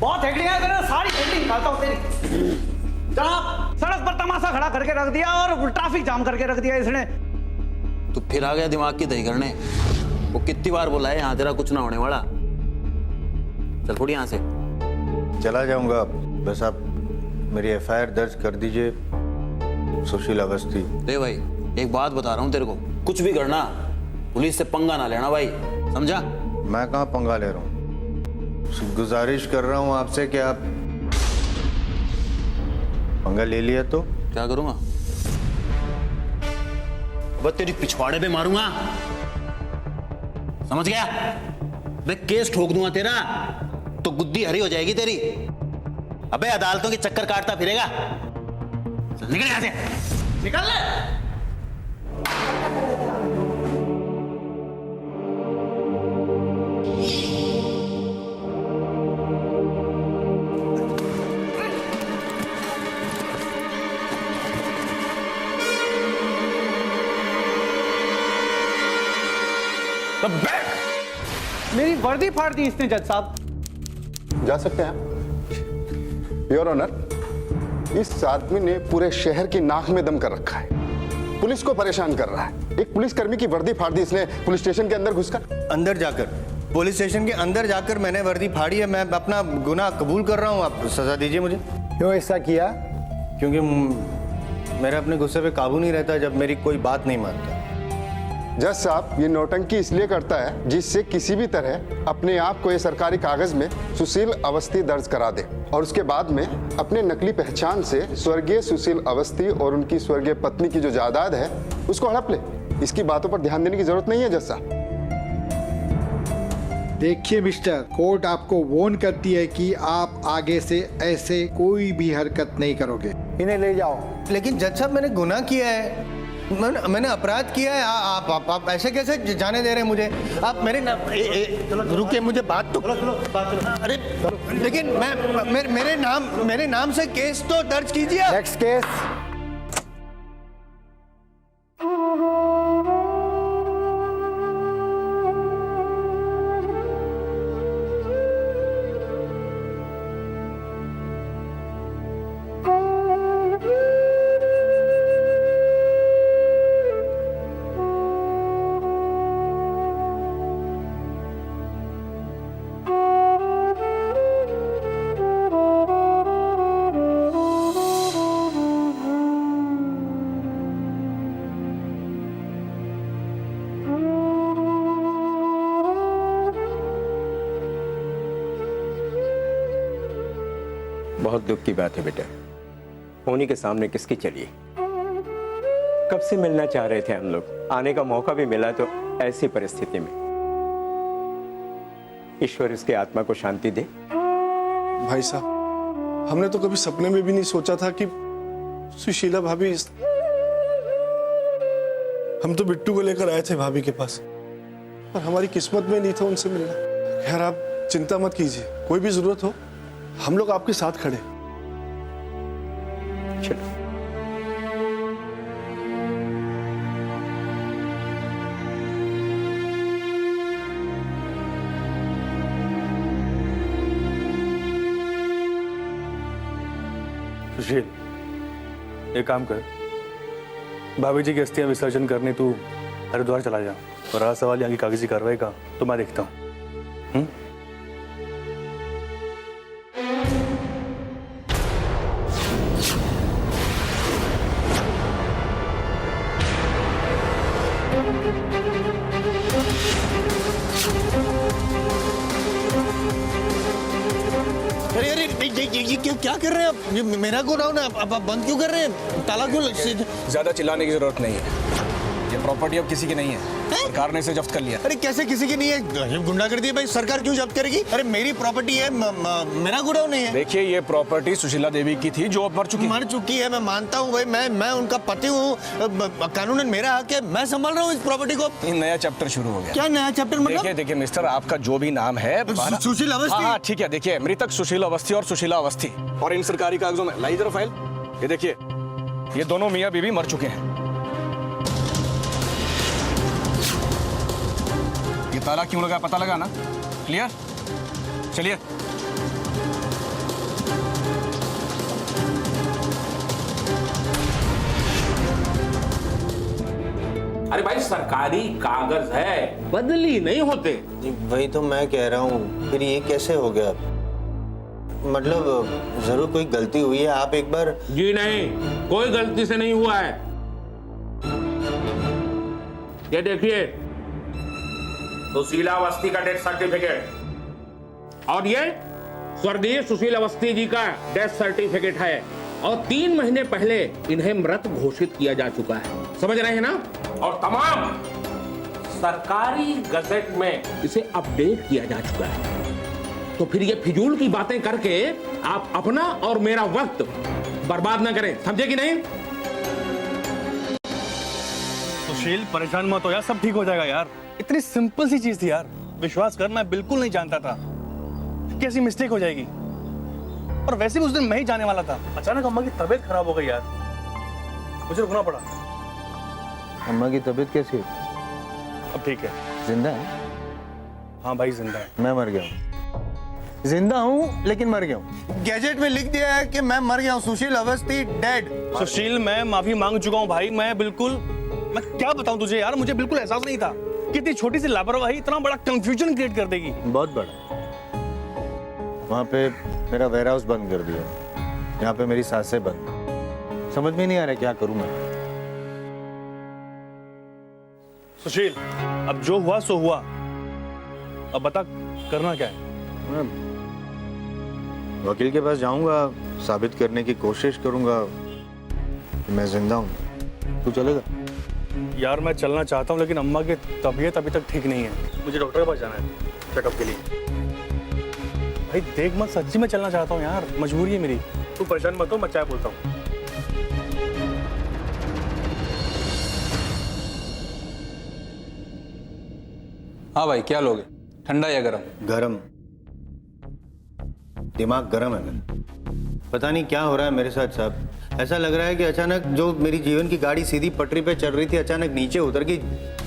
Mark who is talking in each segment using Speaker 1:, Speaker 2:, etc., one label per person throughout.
Speaker 1: बहुत हेकड़ियां है, सारी हेकड़ी निकालता हूं तेरी। जनाब, सड़क पर तमाशा खड़ा करके रख दिया और ट्रैफिक जाम करके रख दिया इसने।
Speaker 2: तू फिर आ गया दिमाग की दही करने। वो कितनी बार बोला है यहाँ तेरा कुछ ना होने वाला। चल थोड़ी यहाँ से।
Speaker 3: चला जाऊंगा, बस आप मेरी FIR दर्ज कर दीजिए। सुशील अवस्थी।
Speaker 2: दे भाई, एक बात बता रहा हूँ तेरे को, कुछ भी करना पुलिस से पंगा ना लेना भाई, समझा?
Speaker 3: मैं कहाँ पंगा ले रहा हूँ, गुजारिश कर रहा हूँ आपसे कि आप पंगा ले लिया तो
Speaker 2: क्या करूंगा? बस तेरी पिछवाड़े पे मारूंगा, समझ गया? मैं केस ठोक दूंगा तेरा तो गुद्दी हरी हो जाएगी तेरी। अबे अदालतों के चक्कर काटता फिरेगा। चल निकल यहां से, निकल ले।
Speaker 1: मेरी वर्दी फाड़ दी इसने जज साहब।
Speaker 4: जा सकते हैं योर ऑनर। इस आदमी ने पूरे शहर की नाक में दम कर रखा है, पुलिस को परेशान कर रहा है। एक पुलिसकर्मी की वर्दी फाड़ दी इसने पुलिस स्टेशन के अंदर घुसकर।
Speaker 3: अंदर जाकर, पुलिस स्टेशन के अंदर जाकर मैंने वर्दी फाड़ी है। मैं अपना गुनाह कबूल कर रहा हूँ, आप सजा दीजिए मुझे।
Speaker 4: क्यों ऐसा किया?
Speaker 3: क्योंकि मेरा अपने गुस्से पे काबू नहीं रहता जब मेरी कोई बात नहीं मानता।
Speaker 4: जज साहब, ये नौटंकी इसलिए करता है जिससे किसी भी तरह अपने आप को ये सरकारी कागज में सुशील अवस्थी दर्ज करा दे और उसके बाद में अपने नकली पहचान से स्वर्गीय सुशील अवस्थी और उनकी स्वर्गीय पत्नी की जो जायदाद है उसको हड़प ले। इसकी बातों पर ध्यान देने की जरूरत नहीं है जज साहब।
Speaker 5: देखिए मिस्टर, कोर्ट आपको वार्न करती है कि आप आगे से ऐसे कोई भी हरकत नहीं करोगे।
Speaker 4: इन्हें ले जाओ।
Speaker 3: लेकिन जज साहब, मैंने गुनाह किया है, मैंने अपराध किया है। आप ऐसे कैसे जाने दे रहे हैं मुझे? आप मेरे रुकिए, मुझे बात तो अरे लेकिन मेरे नाम से केस तो दर्ज कीजिए।
Speaker 4: Next case.
Speaker 6: बहुत दुख की बात है बेटा, होनी के सामने किसकी चलिए। कब से मिलना चाह रहे थे हम लोग, आने का मौका भी मिला तो ऐसी परिस्थिति में। ईश्वर इसके आत्मा को शांति दे।
Speaker 7: भाई साहब, हमने तो कभी सपने में भी नहीं सोचा था कि सुशीला भाभी हम तो बिट्टू को लेकर आए थे भाभी के पास, पर हमारी किस्मत में नहीं था उनसे मिलना। खैर, आप चिंता मत कीजिए, कोई भी जरूरत हो हम लोग आपके साथ खड़े।
Speaker 6: चलो।
Speaker 8: सुशील, एक काम कर, भाभी जी की अस्थियां विसर्जन करने तू हरिद्वार चला जा, और रहा सवाल यहाँ की कागजी कार्रवाई का तो मैं देखता हूँ।
Speaker 3: अरे अरे ये क्या कर रहे हैं आप? ये मेरा गोडाउन है, आप बंद क्यों कर रहे हैं? ताला क्यों?
Speaker 8: ज्यादा चिल्लाने की जरूरत नहीं है, ये
Speaker 9: प्रॉपर्टी अब किसी की नहीं है, सरकार ने इसे जब्त कर लिया।
Speaker 3: अरे कैसे किसी की नहीं है? गुंडागर्दी है भाई, सरकार क्यों जब्त करेगी? अरे मेरी प्रॉपर्टी है, मेरा गोडाउन नहीं है।
Speaker 9: देखिए ये प्रॉपर्टी सुशीला देवी की थी जो अब मर चुकी है। मैं मानता हूँ भाई, मैं उनका पति हूँ, कानूनन मेरा हक है, मैं संभाल रहा हूँ इस प्रॉपर्टी को। नया चैप्टर शुरू हो गया।
Speaker 3: क्या नया चैप्टर मतलब?
Speaker 9: देखिए मिस्टर, आपका जो भी नाम है
Speaker 3: सुशील अवस्थी।
Speaker 9: हाँ ठीक है, देखिए मृतक सुशील अवस्थी और सुशीला अवस्थी और इन सरकारी कागजों में लाई जरा फाइल। ये देखिए, ये दोनों मियाँ बीवी मर चुके हैं। ये ताला क्यों लगा पता लगा ना? क्लियर? चलिए।
Speaker 10: अरे भाई सरकारी कागज है, बदली नहीं होते।
Speaker 3: वही तो मैं कह रहा हूँ, फिर ये कैसे हो गया? मतलब जरूर कोई गलती हुई है, आप एक बार।
Speaker 10: जी नहीं, कोई गलती से नहीं हुआ है। ये देखिए, सुशीला अवस्थी का डेथ सर्टिफिकेट और ये स्वर्गीय सुशील अवस्थी जी का डेथ सर्टिफिकेट है और 3 महीने पहले इन्हें मृत घोषित किया जा चुका है। समझ रहे हैं ना? और तमाम सरकारी गजट में इसे अपडेट किया जा चुका है। तो फिर ये फिजूल की बातें करके आप अपना और मेरा वक्त बर्बाद ना करें, समझे कि नहीं?
Speaker 8: सुशील परेशान मत हो यार, सब ठीक हो जाएगा यार। इतनी सिंपल सी चीज थी यार, विश्वास कर, मैं बिल्कुल नहीं जानता था कि ऐसी मिस्टेक हो जाएगी। और वैसे भी उस दिन मैं ही जाने वाला था, अचानक अम्मा की तबीयत खराब हो गई यार, मुझे रुकना पड़ा।
Speaker 3: अम्मा की तबीयत कैसी है?
Speaker 8: अब ठीक है।
Speaker 3: जिंदा है?
Speaker 8: हाँ भाई जिंदा है।
Speaker 3: मैं मर गया हूँ। जिंदा हूँ लेकिन मर गया हूँ। गैजेट में लिख दिया है कि मैं मर गया हूँ। सुशील अवस्थी डेड।
Speaker 8: सुशील मैं माफी मांग चुका हूँ भाई, मैं क्या बताऊँ तुझे यार, मुझे बिल्कुल एहसास नहीं था कि इतनी छोटी सी लापरवाही इतना बड़ा कंफ्यूजन क्रिएट कर देगी।
Speaker 3: बहुत बड़ा। वहाँ पे मेरा वेयर हाउस बंद कर दिया, यहाँ पे मेरी सांसें बंद। समझ में नहीं आ रहा क्या करूँ मैं।
Speaker 8: सुशील अब जो हुआ सो हुआ, अब बता करना क्या है?
Speaker 3: वकील के पास जाऊंगा, साबित करने की कोशिश करूंगा कि मैं जिंदा हूँ। तू चलेगा?
Speaker 8: यार मैं चलना चाहता हूँ लेकिन अम्मा की तबीयत अभी तक ठीक नहीं है, मुझे डॉक्टर के पास जाना है चेकअप के लिए। भाई देख मत, सच्ची में चलना चाहता हूँ यार, मजबूरी है मेरी। तू परेशान मत हो, मैं चाय बोलता हूँ।
Speaker 11: हाँ भाई क्या लोगे, ठंडा या गरम?
Speaker 3: गरम। दिमाग गरम है मेरा। पता नहीं क्या हो रहा है मेरे साथ साहब। ऐसा लग रहा है कि अचानक जो मेरी जीवन की गाड़ी सीधी पटरी पे चल रही थी, अचानक नीचे उतर गई,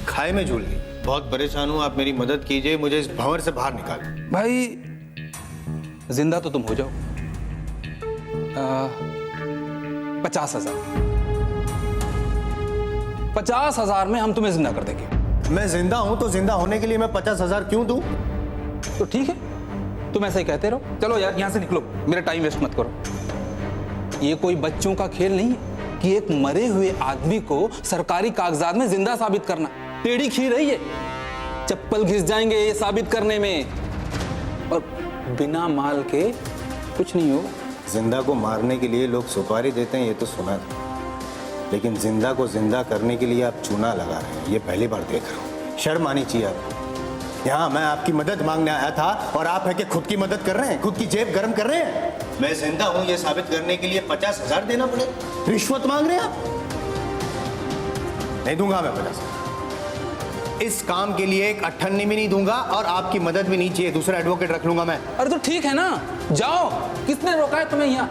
Speaker 3: खाई में झूल गई। बहुत परेशान हूँ, आप मेरी मदद कीजिए, मुझे इस भंवर से बाहर निकाल।
Speaker 11: भाई जिंदा तो तुम हो जाओ, 50,000। 50,000 में हम तुम्हें जिंदा कर देंगे।
Speaker 3: मैं जिंदा हूं तो जिंदा होने के लिए मैं 50,000 क्यों दूं?
Speaker 11: तो ठीक है, तुम ऐसा ही कहते रहो। चलो यार यहाँ से निकलो, मेरा टाइम वेस्ट मत करो। ये कोई बच्चों का खेल नहीं है कि एक मरे हुए आदमी को सरकारी कागजात में जिंदा साबित करना। टेढ़ी खीर है ये, चप्पल घिस जाएंगे ये साबित करने में, और बिना माल के कुछ नहीं होगा।
Speaker 3: जिंदा को मारने के लिए लोग सुपारी देते हैं, ये तो सुना था, लेकिन जिंदा को जिंदा करने के लिए आप चूना लगा रहे हैं, ये पहली बार देख रहा हूँ। शर्म आनी चाहिए आपको। यहाँ मैं आपकी मदद मांगने आया था और आप है कि खुद की मदद कर रहे हैं, खुद की जेब गर्म कर रहे हैं। मैं जिंदा हूँ ये साबित करने के लिए 50,000 देना पड़े? रिश्वत मांग रहे हैं आप? नहीं दूंगा मैं 50,000। इस काम के लिए एक अट्ठन्नी भी नहीं दूंगा और आपकी मदद भी नहीं चाहिए, दूसरा एडवोकेट रख लूंगा मैं।
Speaker 11: अरे तो ठीक है ना, जाओ, किसने रोका है तुम्हें यहाँ?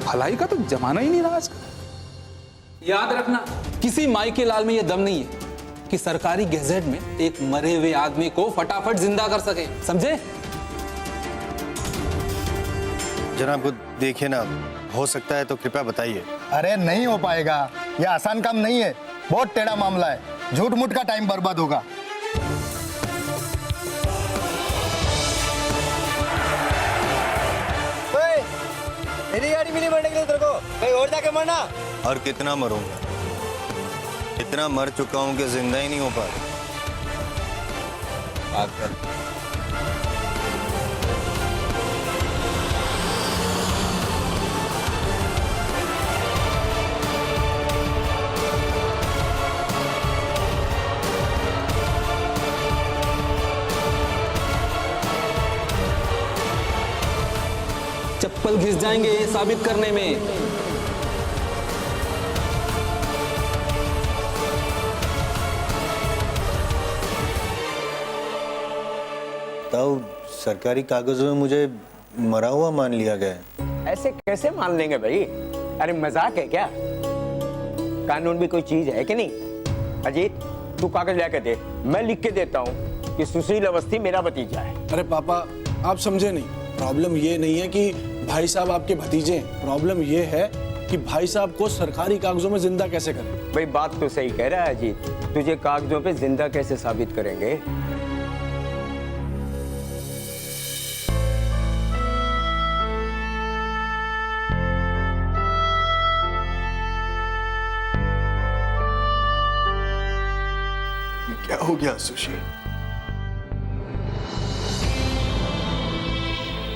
Speaker 11: भलाई का तो जमाना ही नहीं रहा आजकल। याद रखना, किसी माई के लाल में यह दम नहीं है कि सरकारी गैजेट में एक मरे हुए आदमी को फटाफट जिंदा कर सके, समझे?
Speaker 3: जनाब को देखिए ना, हो सकता है तो कृपया बताइए।
Speaker 12: अरे नहीं हो पाएगा, यह आसान काम नहीं है, बहुत टेढ़ा मामला है, झूठ मूठ का टाइम बर्बाद होगा। मेरी गाड़ी में नहीं मरने के लिए तेरे को, कहीं और जाके मरना।
Speaker 3: और कितना मरूंगा? इतना मर चुका हूं कि जिंदा ही नहीं हो पा रहा।
Speaker 11: पल घिस जाएंगे ये साबित करने में।
Speaker 3: ताऊ, सरकारी कागजों में मुझे मरा हुआ मान लिया गया है।
Speaker 6: ऐसे कैसे मान लेंगे भाई? अरे मजाक है क्या? कानून भी कोई चीज है कि नहीं? अजीत, तू कागज लेके दे, मैं लिख के देता हूँ कि सुशील अवस्थी मेरा भतीजा है।
Speaker 7: अरे पापा, आप समझे नहीं। प्रॉब्लम ये नहीं है कि भाई साहब आपके भतीजे हैं, प्रॉब्लम ये है कि भाई साहब को सरकारी कागजों में जिंदा कैसे करें।
Speaker 6: भाई बात तो सही कह रहा है अजीत, तुझे कागजों पे जिंदा कैसे साबित करेंगे?
Speaker 12: क्या हो गया सुशील?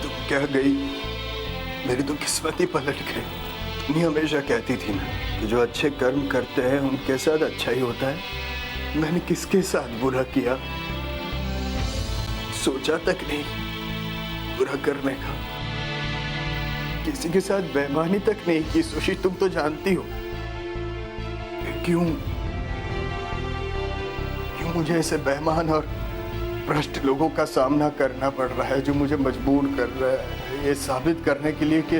Speaker 12: तुम क्या गई? मेरी तो किस्मत ही पलट गई। नहीं, हमेशा कहती थी ना कि जो अच्छे कर्म करते हैं उनके साथ अच्छा ही होता है। मैंने किसके साथ बुरा किया? सोचा तक नहीं बुरा करने का। किसी के साथ बेईमानी तक नहीं की। सुशील, तुम तो जानती हो क्यों मुझे ऐसे बेईमान और भ्रष्ट लोगों का सामना करना पड़ रहा है, जो मुझे मजबूर कर रहा है ये साबित करने के लिए कि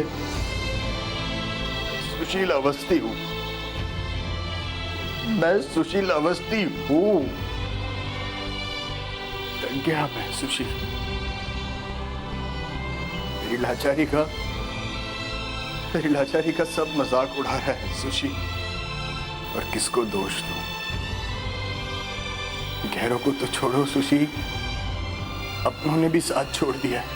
Speaker 12: सुशील अवस्थी हूं। मैं सुशील अवस्थी हूं। थक गया मैं सुशील। मेरी लाचारी का सब मजाक उड़ा रहा है सुशील। और किसको दोष दूं? गैरों को तो छोड़ो सुशील, अपनों ने भी साथ छोड़ दिया है।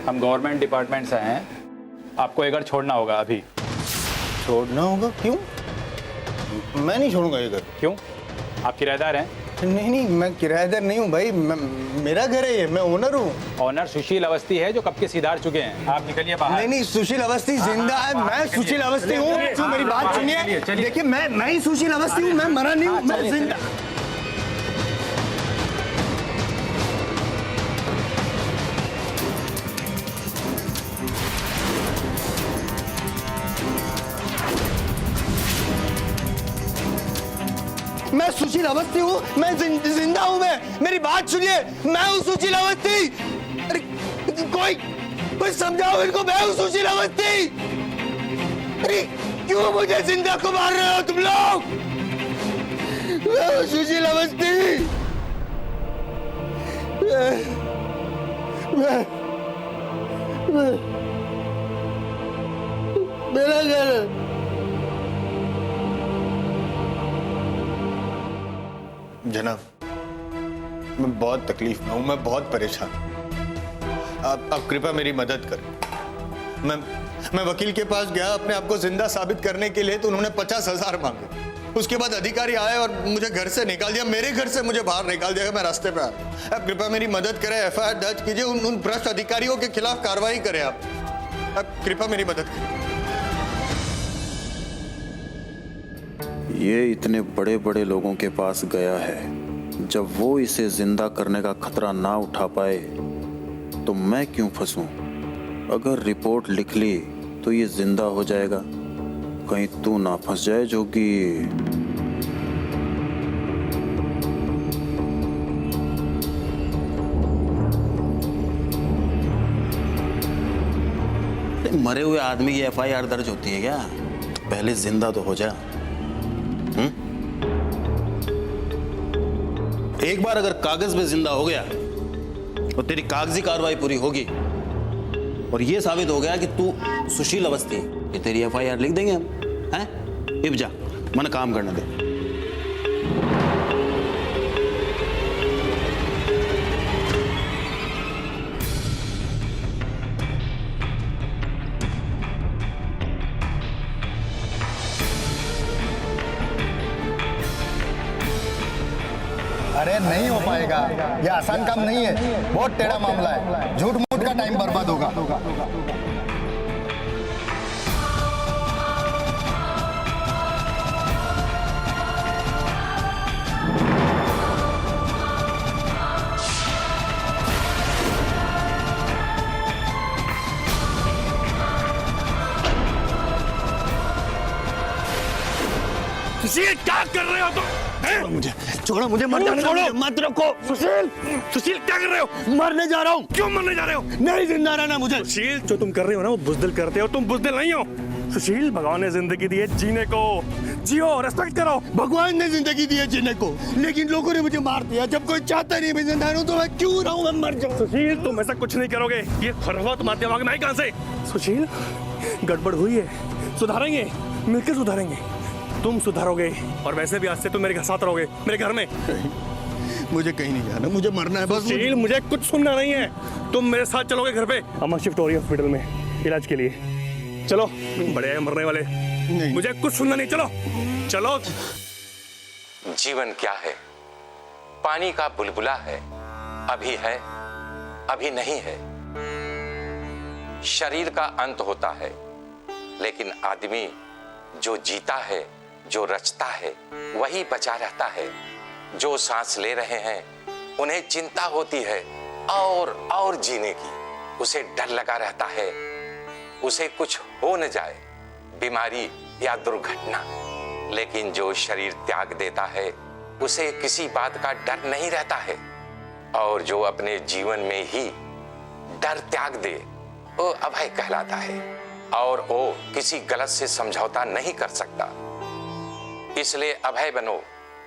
Speaker 13: हम गवर्नमेंट डिपार्टमेंट से हैं, आपको ये घर छोड़ना होगा अभी।
Speaker 3: छोड़ना होगा? क्यों? मैं नहीं छोड़ूंगा ये घर।
Speaker 13: क्यों? आप किराएदार हैं?
Speaker 3: नहीं, मैं किराएदार नहीं हूँ भाई। मेरा घर है ये, मैं ओनर हूँ।
Speaker 13: ओनर सुशील अवस्थी है जो कब के सिधार चुके हैं। आप निकलिए बाहर।
Speaker 3: नहीं, सुशील अवस्थी जिंदा है। मैं सुशील अवस्थी हूँ। मेरी बात सुनिए। देखिए, मैं ही सुशील अवस्थी हूँ। मैं मरा नहीं हूँ, मैं जिंदा। मैं सुशील अवस्थी हूँ। मैं जिंदा हूँ। मैं, मेरी बात सुनिए। मैं हूँ सुशील अवस्थी। अरे कोई समझाओ इनको। मैं हूँ सुशील अवस्थी। अरे क्यों मुझे जिंदा को मार रहे हो तुम लोग? मैं हूँ सुशील अवस्थी। मेरा घर। जनाब, मैं बहुत तकलीफ में हूं। मैं बहुत परेशान। आप कृपया मेरी मदद करें। मैं वकील के पास गया अपने आप को जिंदा साबित करने के लिए, तो उन्होंने 50,000 मांगे। उसके बाद अधिकारी आए और मुझे घर से निकाल दिया। मेरे घर से मुझे बाहर निकाल दिया। मैं रास्ते पे आ। आप कृपया मेरी मदद करें। FIR दर्ज कीजिए। उन भ्रष्ट अधिकारियों के खिलाफ कार्रवाई करें। आप कृपया मेरी मदद करें।
Speaker 2: ये इतने बड़े बड़े लोगों के पास गया है, जब वो इसे जिंदा करने का खतरा ना उठा पाए तो मैं क्यों फंसूं? अगर रिपोर्ट लिख ली तो ये जिंदा हो जाएगा। कहीं तू ना फंस जाए जोगी। मरे हुए आदमी की FIR दर्ज होती है क्या? पहले जिंदा तो हो जा। एक बार अगर कागज में जिंदा हो गया तो तेरी कागजी कार्रवाई पूरी होगी और ये साबित हो गया कि तू सुशील अवस्थी, ये तेरी FIR लिख देंगे हम। हैं? इब जा, मन काम करने दे।
Speaker 3: अरे नहीं हो पाएगा, ये आसान काम नहीं है, बहुत टेढ़ा मामला है, झूठ मूठ का टाइम बर्बाद होगा।
Speaker 8: सुशील क्या कर रहे हो तुम?
Speaker 9: मुझे छोड़ो, मुझे मर जाने दो, मत रखो।
Speaker 8: सुशील, सुशील क्या कर रहे हो?
Speaker 9: मरने जा रहा हूँ।
Speaker 8: क्यों मरने जा रहे हो?
Speaker 9: नहीं जिंदा रहना मुझे।
Speaker 8: सुशील जो तुम कर रहे हो ना वो बुजदिल करते हो, तुम बुजदिल नहीं हो। सुशील भगवान ने जिंदगी दी है जीने को, जियो, रेस्पेक्ट करो।
Speaker 9: भगवान ने जिंदगी दी है जीने को, लेकिन लोगों ने मुझे मार दिया। जब कोई चाहता नहीं मैं जिंदा रहूं तो मैं क्यों रहूं, मैं मर जाऊं।
Speaker 8: सुशील तुम ऐसा कुछ नहीं करोगे, ये खरवत मारते हो मैं कहां से? सुशील गड़बड़ हुई है, सुधारेंगे, मिलकर सुधारेंगे। तुम सुधारोगे और वैसे भी आज से तुम मेरे साथ रहोगे, मेरे घर में।
Speaker 9: मुझे कहीं नहीं जाना, मुझे मरना है बस।
Speaker 8: सुशील मुझे कुछ सुनना नहीं है, तुम मेरे साथ चलोगे घर पे। अम्मा शिफ्ट हो रही है हॉस्पिटल में इलाज के लिए। चलो, बड़े हैं मरने वाले। नहीं। मुझे कुछ सुनना नहीं, चलो चलो।
Speaker 14: जीवन क्या है? पानी का बुलबुला है, अभी है, अभी नहीं है। शरीर का अंत होता है, लेकिन आदमी जो जीता है, जो रचता है, वही बचा रहता है। जो सांस ले रहे हैं उन्हें चिंता होती है और जीने की। उसे डर लगा रहता है, उसे कुछ हो न जाए, बीमारी या दुर्घटना। लेकिन जो शरीर त्याग देता है उसे किसी बात का डर नहीं रहता है। और जो अपने जीवन में ही डर त्याग दे वो अभय कहलाता है। और वो किसी गलत से समझौता नहीं कर सकता। इसलिए अभय बनो,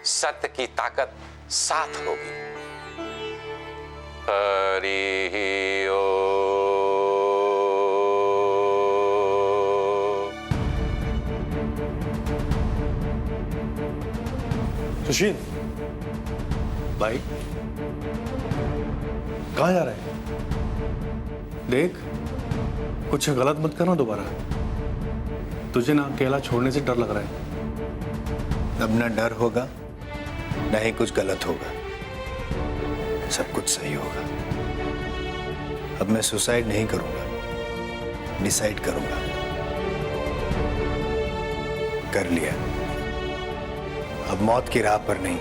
Speaker 14: सत्य की ताकत साथ होगी। हरि ओम।
Speaker 8: सुशील भाई कहाँ जा रहे हैं? देख कुछ गलत मत करना दोबारा। तुझे ना अकेला छोड़ने से डर लग रहा है।
Speaker 12: अब ना डर होगा, ना ही कुछ गलत होगा, सब कुछ सही होगा। अब मैं सुसाइड नहीं करूंगा, डिसाइड करूंगा। कर लिया। अब मौत की राह पर नहीं,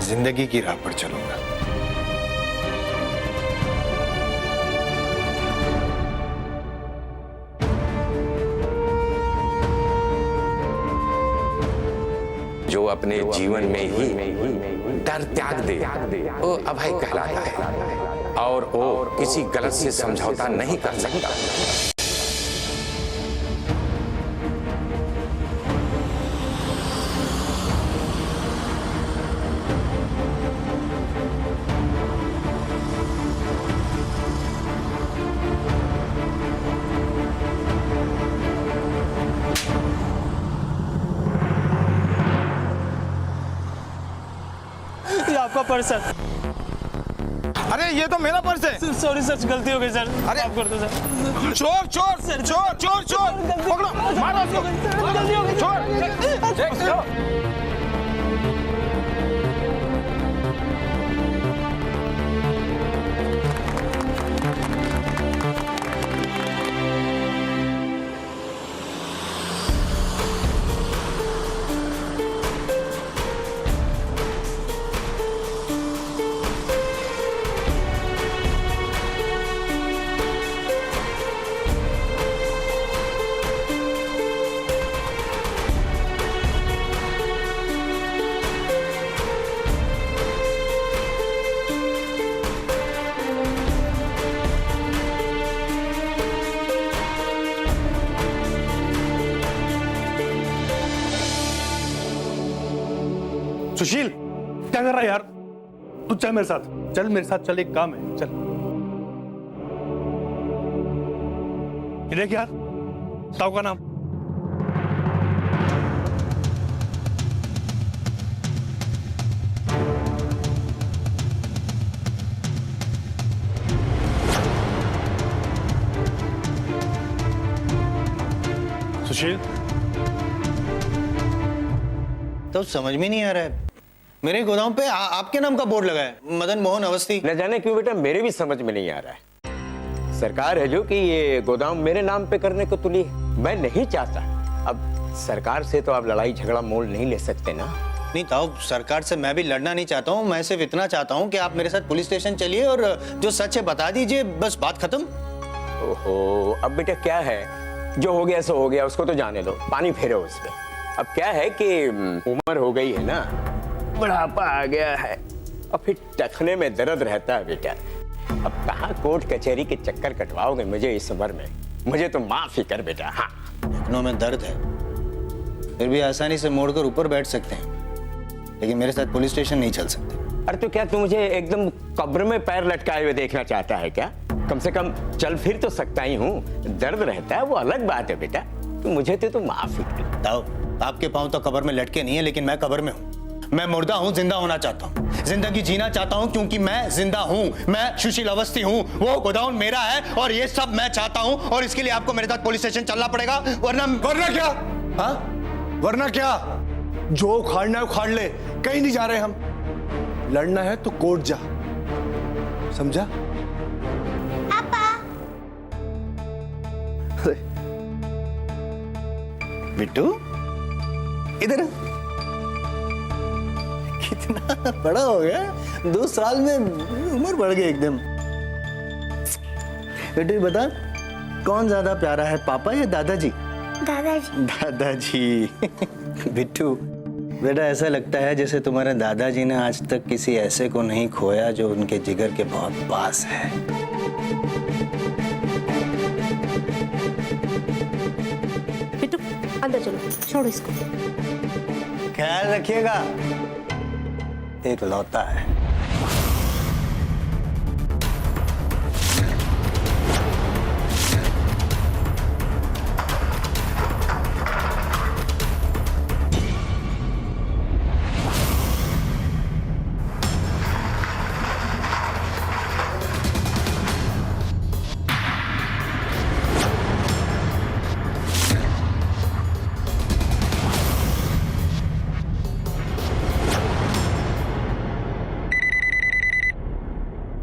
Speaker 12: जिंदगी की राह पर चलूंगा।
Speaker 14: जो अपने जीवन में ही डर त्याग दे वो अभय कहलाता है। और वो किसी गलत से समझौता नहीं कर सकता।
Speaker 11: आपका पर्स है।
Speaker 9: अरे ये तो मेरा पर्स है।
Speaker 11: सॉरी सर, गलती हो गई सर।
Speaker 9: अरे
Speaker 11: माफ कर दो सर।
Speaker 9: चोर चोर
Speaker 11: सर,
Speaker 9: चोर चोर चोर पकड़ो, मारो उसको।
Speaker 11: गलती हो गई।
Speaker 9: चोर
Speaker 8: सुशील क्या कर रहा है यार? तू चल मेरे साथ, चल मेरे साथ, चल एक काम है, चल। ये देख यार, ताऊ का नाम। सुशील
Speaker 3: तो समझ में नहीं आ रहा है, मेरे गोदाम पे आपके नाम का बोर्ड लगा है, मदन मोहन अवस्थी।
Speaker 6: न जाने क्यों बेटा मेरे भी समझ में नहीं आ रहा है। सरकार है जो कि ये गोदाम मेरे नाम पे करने को तुली है। मैं नहीं चाहता। अब सरकार से तो आप लड़ाई झगड़ा मोल नहीं ले सकते ना।
Speaker 3: नहीं ताऊ, सरकार से मैं भी लड़ना नहीं चाहता हूँ। मैं सिर्फ इतना चाहता हूँ कि आप मेरे साथ पुलिस स्टेशन चलिए और जो सच है बता दीजिए, बस बात खत्म।
Speaker 6: ओहो, अब बेटा क्या है, जो हो गया सो हो गया, उसको तो जाने दो, पानी फेरो उस पे। अब क्या है कि उम्र हो गई है ना, बुढ़ापा आ गया है और फिर टखने में दर्द रहता है बेटा। अब कहाँ कोर्ट कचहरी के चक्कर कटवाओगे मुझे इस उम्र में। मुझे तो माफ ही कर बेटा। हाँ,
Speaker 3: टखनों में दर्द है, फिर भी आसानी से मोड़कर ऊपर बैठ सकते हैं, लेकिन मेरे साथ पुलिस स्टेशन नहीं चल सकते।
Speaker 6: अरे तो क्या तू मुझे एकदम कब्र में पैर लटकाए हुए देखना चाहता है क्या? कम से कम चल फिर तो सकता ही हूँ। दर्द रहता है वो अलग बात है बेटा। तो मुझे तो माफ ही कर।
Speaker 3: ताऊ, आपके पाँव तो कब्र में लटके नहीं है, लेकिन मैं कब्र में हूँ। मैं मुर्दा हूँ, जिंदा होना चाहता हूँ, जिंदगी जीना चाहता हूँ, क्योंकि मैं जिंदा हूँ। मैं सुशील अवस्थी हूँ, वो गोदाउन मेरा है और ये सब मैं चाहता हूँ। और इसके लिए आपको मेरे साथ पुलिस स्टेशन चलना पड़ेगा, वरना
Speaker 7: क्या? हाँ, वरना क्या? जो उखाड़ना है उखाड़ ले, कहीं नहीं जा रहे हम। लड़ना है तो कोर्ट जा, समझा?
Speaker 3: बिट्टू इधर कितना बड़ा हो गया, 2 साल में उम्र बढ़ गई एकदम। बिट्टू बता, कौन ज्यादा प्यारा है, पापा या दादाजी?
Speaker 15: दादाजी।
Speaker 3: दादाजी। बिट्टू बेटा, ऐसा लगता है जैसे तुम्हारे दादाजी ने आज तक किसी ऐसे को नहीं खोया जो उनके जिगर के बहुत पास है।
Speaker 15: बिट्टू अंदर चलो, छोड़ो इसको।
Speaker 3: ख्याल रखिएगा, एक लौता है।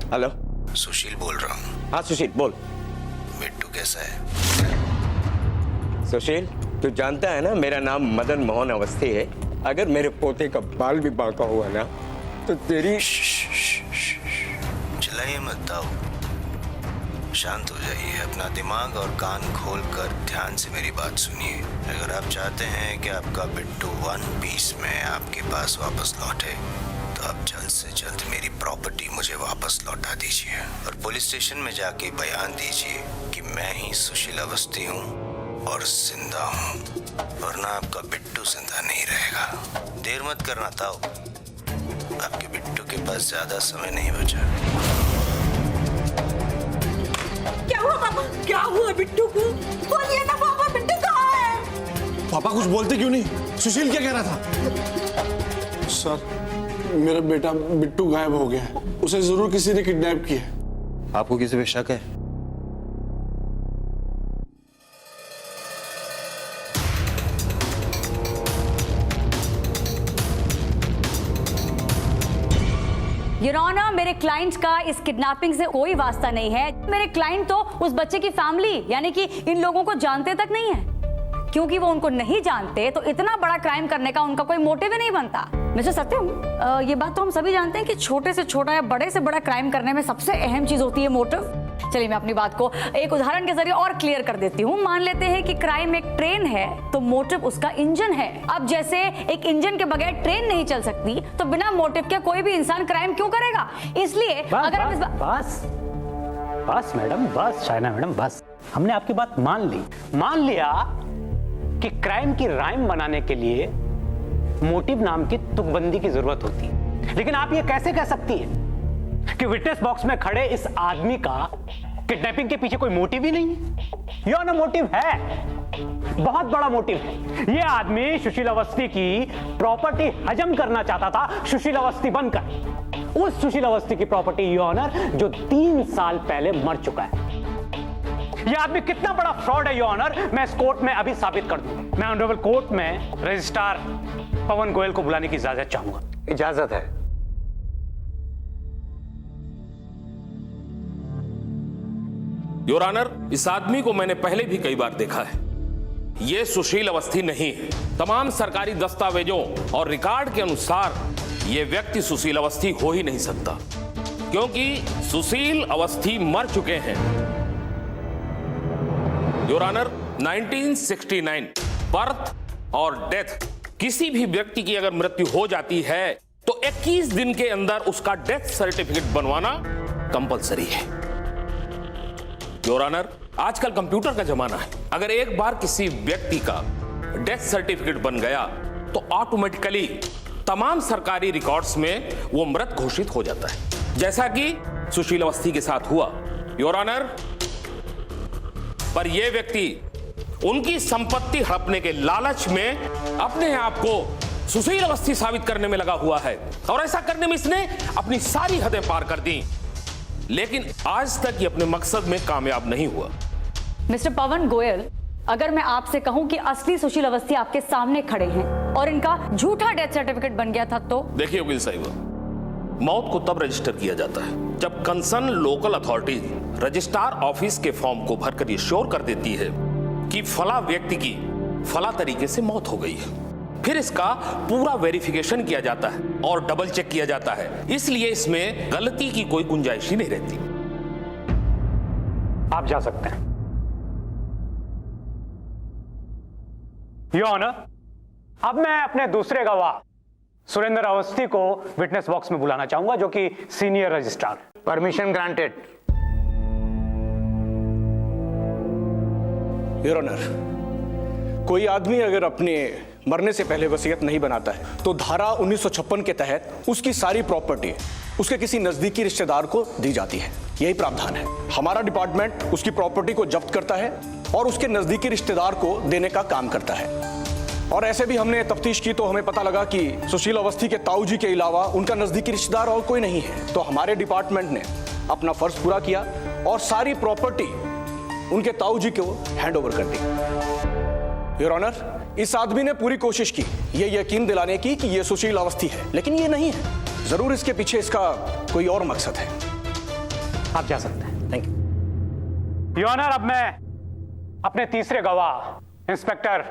Speaker 6: हेलो,
Speaker 12: सुशील बोल रहा हूँ।
Speaker 6: हाँ सुशील बोल।
Speaker 12: बिट्टू कैसा है?
Speaker 6: सुशील, तू जानता है ना मेरा नाम मदन मोहन अवस्थी है। अगर मेरे पोते का बाल भी बांका हुआ ना तो तेरी।
Speaker 12: चिल्लाइए मत ताऊ, शांत हो जाइए। अपना दिमाग और कान खोलकर ध्यान से मेरी बात सुनिए। अगर आप चाहते हैं कि आपका बिट्टू 1 पीस में आपके पास वापस लौटे तो आप जल्द से जल्द मेरी प्रॉपर्टी मुझे वापस लौटा दीजिए और पुलिस स्टेशन में जाके बयान दीजिए कि मैं ही सुशील अवस्थी हूँ और जिंदा हूँ, वरना आपका बिट्टू जिंदा नहीं रहेगा। देर मत करना ताऊ, आपके बिट्टू के पास ज्यादा समय नहीं बचा।
Speaker 15: क्या हुआ पापा? क्या हुआ बिट्टू को? बोलिए ना पापा, बिट्टू कहाँ है?
Speaker 7: पापा कुछ बोलते क्यों नहीं? सुशील क्या कह रहा था? सर, मेरा बेटा बिट्टू गायब हो गया है। उसे जरूर किसी ने किडनैप किया है।
Speaker 3: आपको किसी पे शक है?
Speaker 16: योर ऑनर, मेरे क्लाइंट का इस किडनैपिंग से कोई वास्ता नहीं है। मेरे क्लाइंट तो उस बच्चे की फैमिली यानी कि इन लोगों को जानते तक नहीं है। क्योंकि वो उनको नहीं जानते तो इतना बड़ा क्राइम करने का उनका कोई मोटिव ही नहीं बनता। मिस्टर सत्यम, ये बात तो हम सभी जानते हैं कि छोटे से छोटा या बड़े से बड़ा क्राइम करने में सबसे अहम चीज होती है मोटिव। चलिए मैं अपनी बात को एक उदाहरण के जरिए और क्लियर कर देती हूँ। मान लेते हैं कि क्राइम एक ट्रेन है तो मोटिव उसका इंजन है। अब जैसे एक इंजन के बगैर ट्रेन नहीं चल सकती तो बिना मोटिव के कोई भी इंसान क्राइम क्यों करेगा? इसलिए अगर हम
Speaker 17: बस मैडम, बस शाइना मैडम, बस हमने आपकी बात मान ली। मान लिया कि क्राइम की राइम बनाने के लिए मोटिव नाम की तुकबंदी की जरूरत होती है, लेकिन आप ये कैसे कह सकती है कि विटनेस बॉक्स में खड़े इस आदमी का किडनैपिंग के पीछे कोई मोटिव ही नहीं है? यो ना, मोटिव है, बहुत बड़ा मोटिव है। ये आदमी सुशील अवस्थी की प्रॉपर्टी हजम करना चाहता था, सुशील अवस्थी बनकर। उस सुशील अवस्थी की प्रॉपर्टी, योर ऑनर, जो 3 साल पहले मर चुका है। ये आदमी कितना बड़ा फ्रॉड है योर ऑनर, मैं इस कोर्ट में अभी साबित कर दूं। मैं ऑनरेबल कोर्ट में रजिस्ट्रार पवन गोयल को बुलाने की इजाजत चाहूंगा।
Speaker 6: इजाजत है।
Speaker 10: योर ऑनर, इस आदमी को मैंने पहले भी कई बार देखा है। यह सुशील अवस्थी नहीं है। तमाम सरकारी दस्तावेजों और रिकॉर्ड के अनुसार यह व्यक्ति सुशील अवस्थी हो ही नहीं सकता, क्योंकि सुशील अवस्थी मर चुके हैं। योर ऑनर, 1969 बर्थ और डेथ, किसी भी व्यक्ति की अगर मृत्यु हो जाती है तो 21 दिन के अंदर उसका डेथ सर्टिफिकेट बनवाना कंपलसरी है। योर ऑनर, आजकल कंप्यूटर का जमाना है। अगर एक बार किसी व्यक्ति का डेथ सर्टिफिकेट बन गया तो ऑटोमेटिकली तमाम सरकारी रिकॉर्ड्स में वो मृत घोषित हो जाता है, जैसा कि सुशील अवस्थी के साथ हुआ। योर ऑनर, पर यह व्यक्ति उनकी संपत्ति हड़पने के लालच में अपने आप को सुशील अवस्थी साबित करने में लगा हुआ है, और ऐसा करने में इसने अपनी सारी हदें पार कर दी, लेकिन आज तक ये अपने मकसद में कामयाब नहीं हुआ।
Speaker 16: मिस्टर पवन गोयल, अगर मैं आपसे कहूं कि असली सुशील अवस्थी आपके सामने खड़े हैं और इनका झूठा डेथ सर्टिफिकेट बन गया था तो?
Speaker 10: देखिए वकील साहिब, मौत को तब रजिस्टर किया जाता है जब concern local authority registrar office के फॉर्म को भरकर ये श्योर कर देती है कि फला व्यक्ति की फला तरीके से मौत हो गई है। फिर इसका पूरा वेरिफिकेशन किया जाता है और डबल चेक किया जाता है, इसलिए इसमें गलती की कोई गुंजाइश ही नहीं रहती।
Speaker 17: आप जा सकते हैं। योर ऑनर, अब मैं अपने दूसरे गवाह सुरेंद्र अवस्थी को विटनेस बॉक्स में बुलाना चाहूंगा, जो कि senior registrar.
Speaker 6: Permission granted.
Speaker 9: Your honour, कोई आदमी अगर अपने मरने से पहले वसीयत नहीं बनाता है तो धारा 1956 के तहत उसकी सारी प्रॉपर्टी उसके किसी नजदीकी रिश्तेदार को दी जाती है। यही प्रावधान है। हमारा डिपार्टमेंट उसकी प्रॉपर्टी को जब्त करता है और उसके नजदीकी रिश्तेदार को देने का काम करता है। और ऐसे भी हमने तफ्तीश की तो हमें पता लगा कि सुशील अवस्थी के ताऊ जी के अलावा उनका नजदीकी रिश्तेदार और कोई नहीं है। तो हमारे डिपार्टमेंट ने अपना फर्ज पूरा किया और सारी प्रॉपर्टी उनके ताऊ जी को हैंड ओवर कर दी। योर ऑनर, इस आदमी ने पूरी कोशिश की ये यकीन दिलाने की कि ये सुशील अवस्थी है, लेकिन ये नहीं है। जरूर इसके पीछे इसका कोई और मकसद है।
Speaker 17: आप जा सकते हैं। Thank you. योर ऑनर, अब मैं अपने तीसरे गवाह इंस्पेक्टर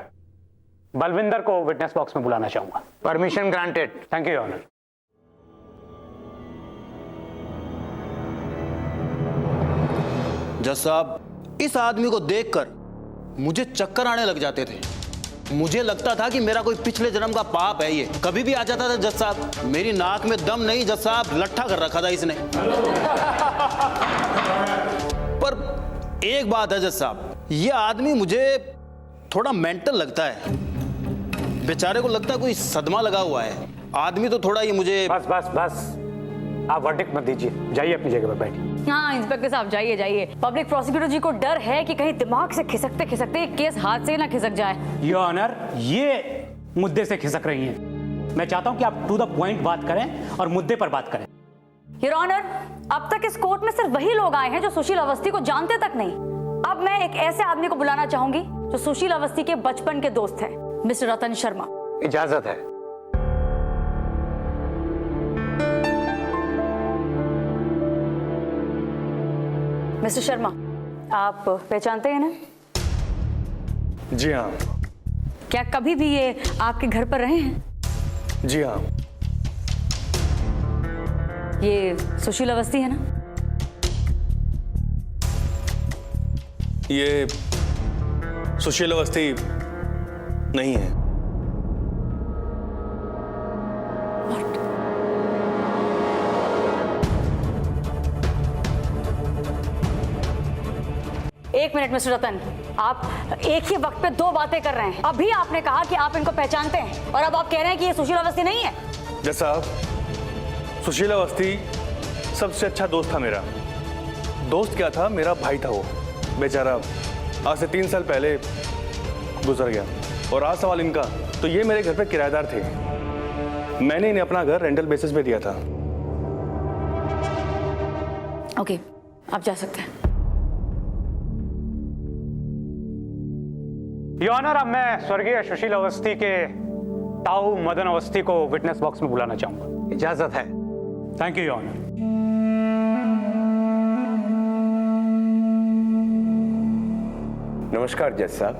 Speaker 17: बलविंदर को विटनेस बॉक्स में बुलाना चाहूंगा।
Speaker 6: Permission granted.
Speaker 17: Thank you your honour.
Speaker 2: जज साहब, इस आदमी को देखकर मुझे चक्कर आने लग जाते थे। मुझे लगता था कि मेरा कोई पिछले जन्म का पाप है। ये कभी भी आ जाता था जज साहब। मेरी नाक में दम नहीं जज साहब, लट्ठा कर रखा था इसने। पर एक बात है जज साहब, ये आदमी मुझे थोड़ा मेंटल लगता है। बेचारे को लगता है कोई सदमा लगा हुआ है। आदमी तो थोड़ा ये मुझे
Speaker 17: बस बस बस, आप वर्डिक्ट मत दीजिए, जाइए अपनी जगह पर बैठिए।
Speaker 16: हाँ इंस्पेक्टर साहब, जाइए जाइए। पब्लिक प्रोसिक्यूटर जी को डर है कि कहीं दिमाग से खिसकते खिसकते ये केस हाथ से ना खिसक जाए।
Speaker 17: योर ऑनर, ये मुद्दे से खिसक रही हैं। मैं चाहता हूं कि आप टू द पॉइंट बात करें और मुद्दे पर बात करें।
Speaker 16: योर ऑनर, अब तक इस कोर्ट में सिर्फ वही लोग आए हैं जो सुशील अवस्थी को जानते तक नहीं। अब मैं एक ऐसे आदमी को बुलाना चाहूंगी जो सुशील अवस्थी के बचपन के दोस्त हैं, मिस्टर रतन शर्मा।
Speaker 6: इजाजत है।
Speaker 16: मिस्टर शर्मा, आप पहचानते हैं ना?
Speaker 9: जी हाँ।
Speaker 16: क्या कभी भी ये आपके घर पर रहे हैं?
Speaker 9: जी हाँ।
Speaker 16: ये सुशील अवस्थी है ना?
Speaker 9: ये सुशील अवस्थी नहीं है।
Speaker 16: एक मिनट मिस्टर रतन, आप एक ही वक्त पे दो बातें कर रहे हैं। अभी आपने कहा कि आप इनको पहचानते हैं और अब आप कह रहे हैं कि ये सुशील अवस्थी नहीं है।
Speaker 8: जज साहब, सुशील अवस्थी सबसे अच्छा दोस्त था मेरा। दोस्त क्या था, मेरा भाई था वो। बेचारा आज से 3 साल पहले गुजर गया। और आज सवाल इनका, तो ये मेरे घर पे किराएदार थे। मैंने इन्हें अपना घर रेंटल बेसिस पे दिया था।
Speaker 16: ओके, आप जा सकते हैं।
Speaker 17: योर ऑनर, अब मैं स्वर्गीय सुशील अवस्थी के ताऊ मदन अवस्थी को विटनेस बॉक्स में बुलाना चाहूंगा।
Speaker 11: इजाजत है।
Speaker 17: Thank you your honour.
Speaker 6: नमस्कार जज साहब।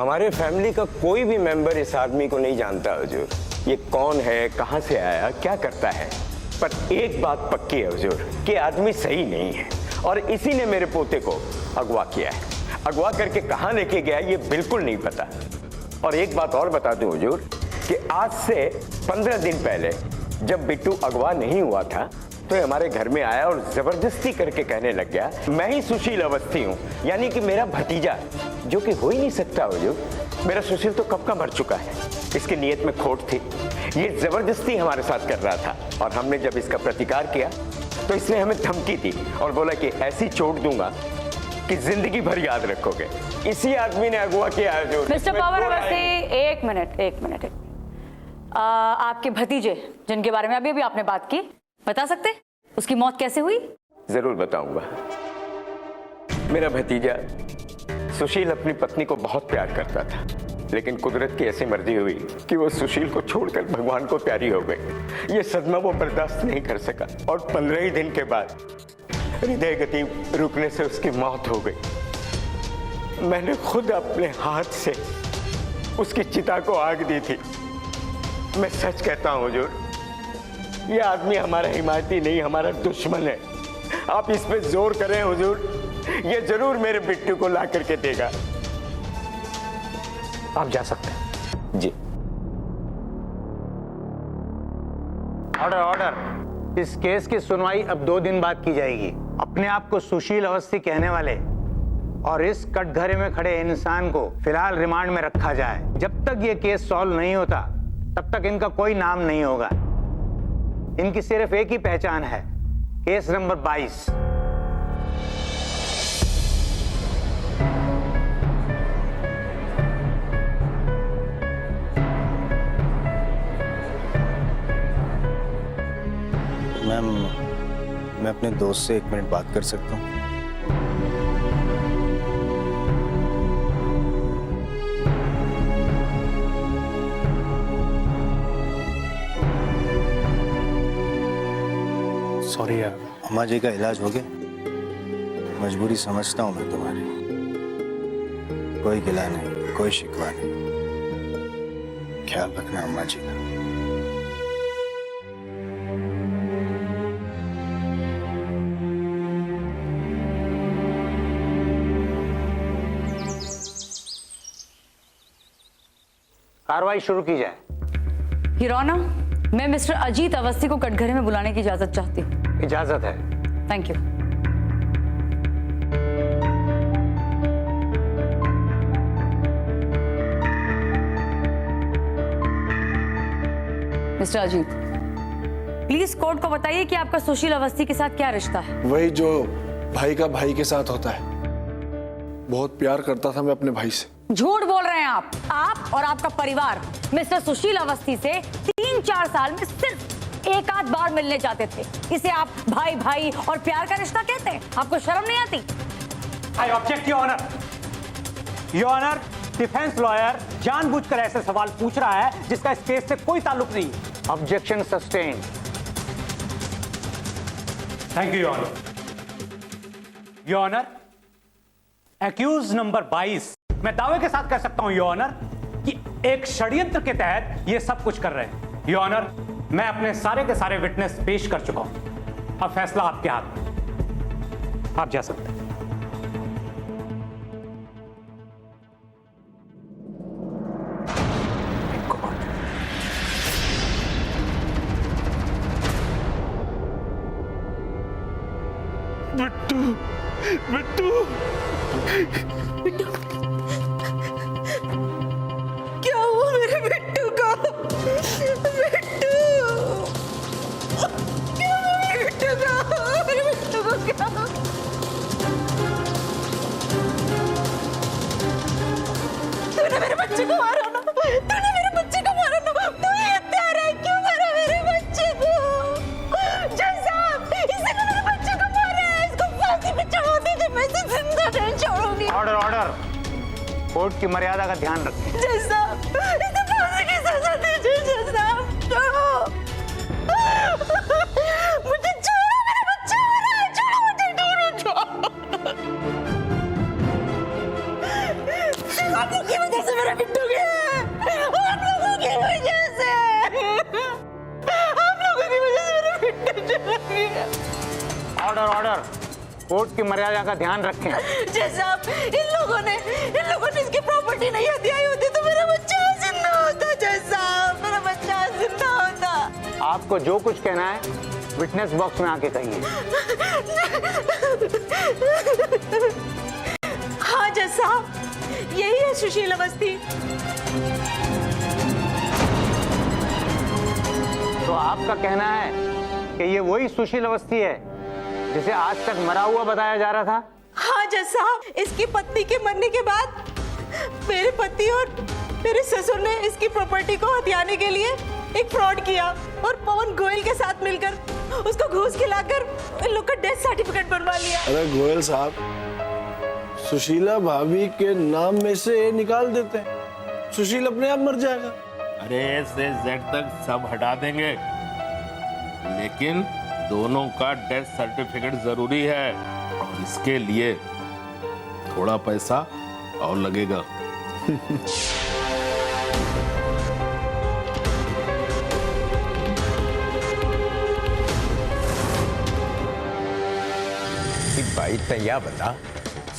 Speaker 6: हमारे फैमिली का कोई भी मेंबर इस आदमी को नहीं जानता हुजूर। ये कौन है, कहां से आया, क्या करता है, पर एक बात पक्की है हुजूर कि आदमी सही नहीं है और इसी ने मेरे पोते को अगवा किया है। अगवा करके कहां लेके गया ये बिल्कुल नहीं पता। और एक बात और बता दूं हुजूर कि आज से 15 दिन पहले जब बिट्टू अगवा नहीं हुआ था तो ये हमारे घर में आया और जबरदस्ती करके कहने लग गया मैं ही सुशील अवस्थी हूं, यानी कि मेरा भतीजा, जो कि हो ही नहीं सकता हुजूर। मेरा सुशील तो कब का मर चुका है। इसकी नीयत में खोट थी, ये जबरदस्ती हमारे साथ कर रहा था और हमने जब इसका प्रतिकार किया तो इसने हमें धमकी दी और बोला कि ऐसी चोट दूंगा कि जिंदगी भर याद रखोगे। इसी आदमी ने अगवा किया है जो।
Speaker 16: मिस्टर पावर अवस्थी, एक मिनट। आपके भतीजे जिनके बारे में अभी अभी आपने बात की, बता सकते उसकी मौत कैसे हुई?
Speaker 6: जरूर बताऊंगा। मेरा भतीजा सुशील अपनी पत्नी को बहुत प्यार करता था, लेकिन कुदरत की ऐसी मर्जी हुई कि वो सुशील को छोड़कर भगवान को प्यारी हो गई। ये सदमा वो बर्दाश्त नहीं कर सका और 15 ही दिन के बाद हृदय गति रुकने से उसकी मौत हो गई। मैंने खुद अपने हाथ से उसकी चिता को आग दी थी। मैं सच कहता हूं हुजूर, ये आदमी हमारा हिमायती नहीं, हमारा दुश्मन है। आप इस पे जोर करें हुजूर, ये जरूर मेरे बिट्टू को ला करके देगा।
Speaker 17: आप जा सकते हैं।
Speaker 6: जी।
Speaker 11: Order order. इस केस की सुनवाई अब 2 दिन बाद की जाएगी। अपने आप को सुशील अवस्थी कहने वाले और इस कटघरे में खड़े इंसान को फिलहाल रिमांड में रखा जाए। जब तक ये केस सॉल्व नहीं होता तब तक इनका कोई नाम नहीं होगा। इनकी सिर्फ एक ही पहचान है, केस नंबर 22।
Speaker 12: मैम, मैं अपने दोस्त से 1 मिनट बात कर सकता हूँ?
Speaker 17: सॉरी यार।
Speaker 12: अम्मा जी का इलाज हो गया? मजबूरी समझता हूँ मैं तुम्हारी। कोई गिला नहीं, कोई शिकवा नहीं। ख्याल रखना अम्मा जी का।
Speaker 11: कार्रवाई शुरू की जाए।
Speaker 16: योर ऑनर, मैं मिस्टर अजीत अवस्थी को कटघरे में बुलाने की इजाजत चाहती हूँ।
Speaker 11: इजाजत है।
Speaker 16: Thank you. Mister Ajit, please court को बताइए कि आपका सुशील अवस्थी के साथ क्या रिश्ता है?
Speaker 7: वही जो भाई का भाई के साथ होता है। बहुत प्यार करता था मैं अपने भाई से।
Speaker 16: झूठ बोल रहे हैं आप और आपका परिवार मिस्टर सुशील अवस्थी से 3-4 साल में सिर्फ एक आध बार मिलने जाते थे। इसे आप भाई भाई और प्यार का रिश्ता कहते हैं? आपको शर्म नहीं आती?
Speaker 17: I object your honour. Your honour, defence lawyer जानबूझकर ऐसे सवाल पूछ रहा है जिसका इस केस से कोई ताल्लुक नहीं।
Speaker 11: Objection sustain.
Speaker 17: Thank you your honour. Your honour, accuse number 22 मैं दावे के साथ कह सकता हूं योर ऑनर कि एक षड्यंत्र के तहत ये सब कुछ कर रहे हैं। योर ऑनर, मैं अपने सारे के सारे विटनेस पेश कर चुका हूं। अब फैसला आपके हाथ में। आप जा सकते हैं।
Speaker 7: बिट्टू, बिट्टू,
Speaker 15: बिट्टू, क्या हुआ मेरे बिट्टू का? बिट्टू, क्या हुआ मेरे बिट्टू का? मेरे बिट्टू को क्या? तूने मेरे बच्चे को मारा ना? तूने मेरे बच्चे को मारा ना? तू ये हत्यारा है, क्यों मारा मेरे बच्चे को? जज साहब, इसने मेरे बच्चे को मारा है। इसको फांसी पे चढ़ा दीजिए, मैं इसे जिंदा नहीं छोड़ूंगी।
Speaker 11: Order order. कोर्ट की मर्यादा का ध्यान रखें।
Speaker 15: जज साहब, इसे फांसी
Speaker 17: ऑर्डर। कोर्ट की मर्यादा का ध्यान रखें।
Speaker 15: जज साहब, इन लोगों ने इसकी प्रॉपर्टी नहीं हथियाई होती तो मेरा बच्चा जिंदा होता। जज साहब, मेरा बच्चा जिंदा होता।
Speaker 17: आपको जो कुछ कहना है विटनेस बॉक्स में आके कहिए।
Speaker 15: हाँ जज साहब, यही है सुशील अवस्थी।
Speaker 17: तो आपका कहना है कि ये वही सुशील अवस्थी है जिसे आज तक मरा हुआ बताया जा रहा था?
Speaker 15: हाँ जज साहब, इसकी पत्नी के मरने के बाद मेरे पति और मेरे ससुर ने इसकी प्रॉपर्टी को हथियाने के लिए एक फ्रॉड किया और पवन गोयल के साथ मिलकर उसको घूस खिलाकर इन लोग का डेथ सर्टिफिकेट बनवा लिया।
Speaker 7: अरे गोयल साहब, सुशीला भाभी के नाम में से निकाल देते हैं, सुशील अपने आप मर जाएगा।
Speaker 10: अरे से जेड तक सब हटा देंगे, लेकिन दोनों का डेथ सर्टिफिकेट जरूरी है और इसके लिए थोड़ा पैसा और लगेगा।
Speaker 6: भाई तैयार बता,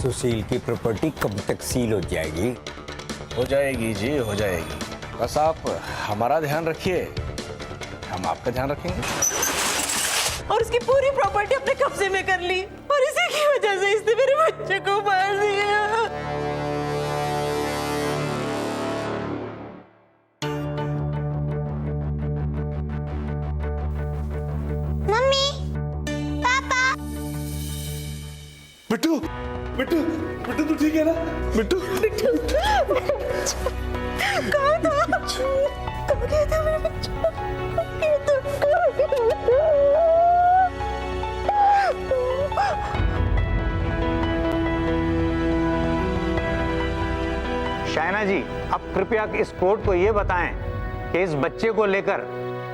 Speaker 6: सुशील की प्रॉपर्टी कब तक सील हो जाएगी?
Speaker 9: हो जाएगी जी, हो जाएगी। बस आप हमारा ध्यान रखिए, हम आपका ध्यान रखेंगे।
Speaker 15: और उसकी पूरी प्रॉपर्टी अपने कब्जे में कर ली और इसी की वजह से इसने मेरे बच्चे को मार दिया।
Speaker 18: मम्मी, पापा।
Speaker 7: बिट्टू, बिट्टू, बिट्टू तू ठीक है ना? बिट्टू,
Speaker 15: कहाँ था? कहाँ गया था मेरा बच्चा?
Speaker 17: शायना जी, अब कृपया इस कोर्ट को ये बताएं कि इस बच्चे को लेकर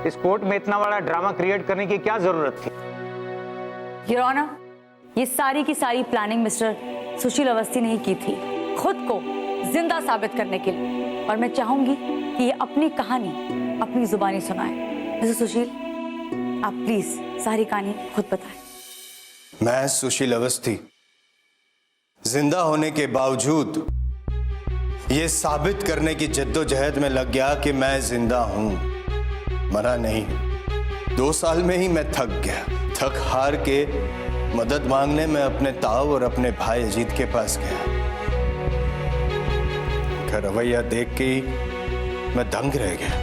Speaker 17: इस कोर्ट में इतना बड़ा ड्रामा क्रिएट करने की क्या जरूरत थी?
Speaker 16: योर ऑनर, ये सारी की सारी प्लानिंग मिस्टर सुशील अवस्थी ने ही की थी, खुद को जिंदा साबित करने के लिए। और मैं चाहूंगी कि ये अपनी कहानी अपनी जुबानी सुनाए। मिस्टर सुशील, आप प्लीज सारी कहानी खुद बताएं।
Speaker 12: मैं सुशील अवस्थी जिंदा होने के बावजूद ये साबित करने की जद्दोजहद में लग गया कि मैं जिंदा हूं, मरा नहीं। 2 साल में ही मैं थक गया। थक हार के मदद मांगने में अपने ताऊ और अपने भाई अजीत के पास गया। का रवैया देख के ही मैं दंग रह गया।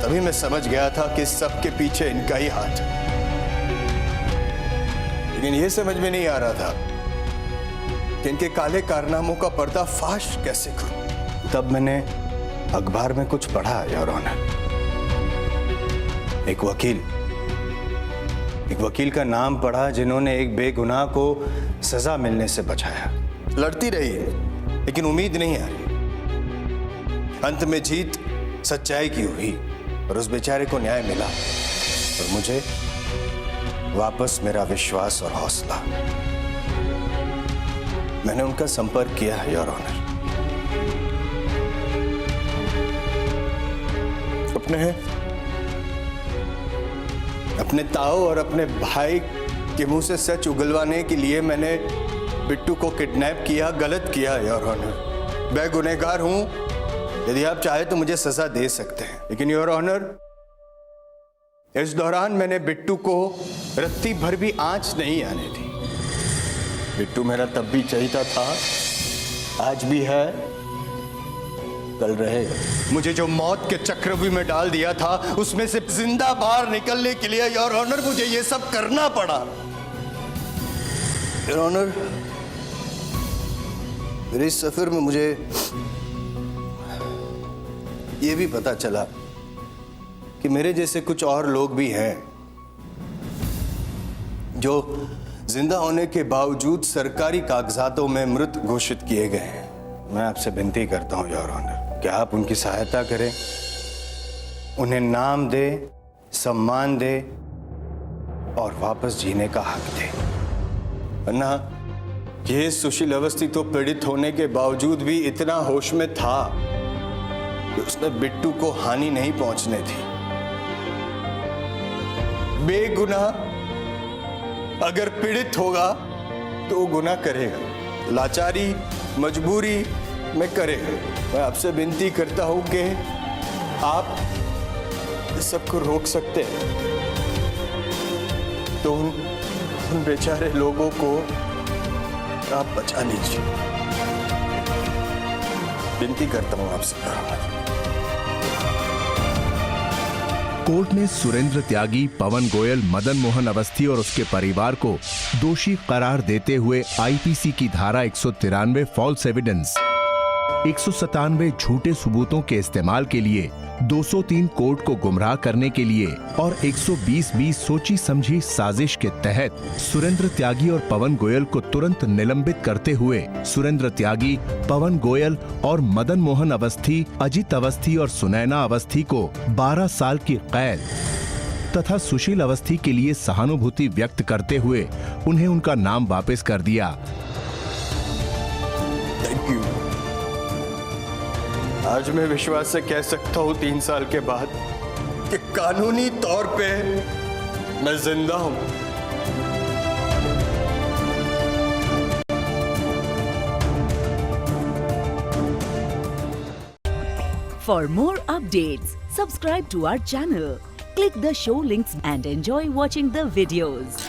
Speaker 12: तभी मैं समझ गया था कि सबके पीछे इनका ही हाथ है। लेकिन ये समझ में नहीं आ रहा था कि इनके काले कारनामों का पर्दाफाश कैसे करूं। तब मैंने अखबार में कुछ पढ़ा योर ऑनर। एक वकील का नाम पढ़ा जिन्होंने एक बेगुनाह को सजा मिलने से बचाया। लड़ती रही लेकिन उम्मीद नहीं आ रही। अंत में जीत सच्चाई की हुई और उस बेचारे को न्याय मिला और मुझे वापस मेरा विश्वास और हौसला। मैंने उनका संपर्क किया योर ऑनर। अपने ताऊ और अपने भाई के मुंह से सच उगलवाने के लिए मैंने बिट्टू को किडनैप किया। गलत किया योर ऑनर। मैं गुनहगार हूं। यदि आप चाहे तो मुझे सजा दे सकते हैं, लेकिन योर ऑनर इस दौरान मैंने बिट्टू को रत्ती भर भी आंच नहीं आने दी। बिट्टू मेरा तब भी चहीता था, आज भी है, कल रहेगा। मुझे जो मौत के चक्रव्यूह में डाल दिया था उसमें से जिंदा बाहर निकलने के लिए योर ऑनर मुझे ये सब करना पड़ा। योर ऑनर, मेरे इस सफर में मुझे ये भी पता चला कि मेरे जैसे कुछ और लोग भी हैं जो जिंदा होने के बावजूद सरकारी कागजातों में मृत घोषित किए गए हैं। मैं आपसे विनती करता हूं योर ऑनर, क्या आप उनकी सहायता करें, उन्हें नाम दे, सम्मान दे और वापस जीने का हक दे। वरना ये सुशील अवस्थी तो पीड़ित होने के बावजूद भी इतना होश में था कि उसने बिट्टू को हानि नहीं पहुंचने दी। बेगुनाह
Speaker 3: अगर पीड़ित होगा तो वो गुनाह करेगा, लाचारी मजबूरी में करेगा। मैं आपसे विनती करता हूं कि आप इस सबको रोक सकते हैं तो उन बेचारे लोगों को आप बचा लीजिए। विनती करता हूं आपसे।
Speaker 19: कोर्ट ने सुरेंद्र त्यागी, पवन गोयल, मदन मोहन अवस्थी और उसके परिवार को दोषी करार देते हुए आईपीसी की धारा 193 फॉल्स एविडेंस, 197 झूठे सबूतों के इस्तेमाल के लिए, 203 कोर्ट को गुमराह करने के लिए और 120 सोची समझी साजिश के तहत सुरेंद्र त्यागी और पवन गोयल को तुरंत निलंबित करते हुए सुरेंद्र त्यागी, पवन गोयल और मदन मोहन अवस्थी, अजित अवस्थी और सुनैना अवस्थी को 12 साल की कैद तथा सुशील अवस्थी के लिए सहानुभूति व्यक्त करते हुए उन्हें उनका नाम वापस कर दिया।
Speaker 3: Thank you. आज मैं विश्वास से कह सकता हूं 3 साल के बाद कि कानूनी तौर पे मैं जिंदा हूं।
Speaker 20: For more updates, subscribe to our channel, click the show links and enjoy watching the videos.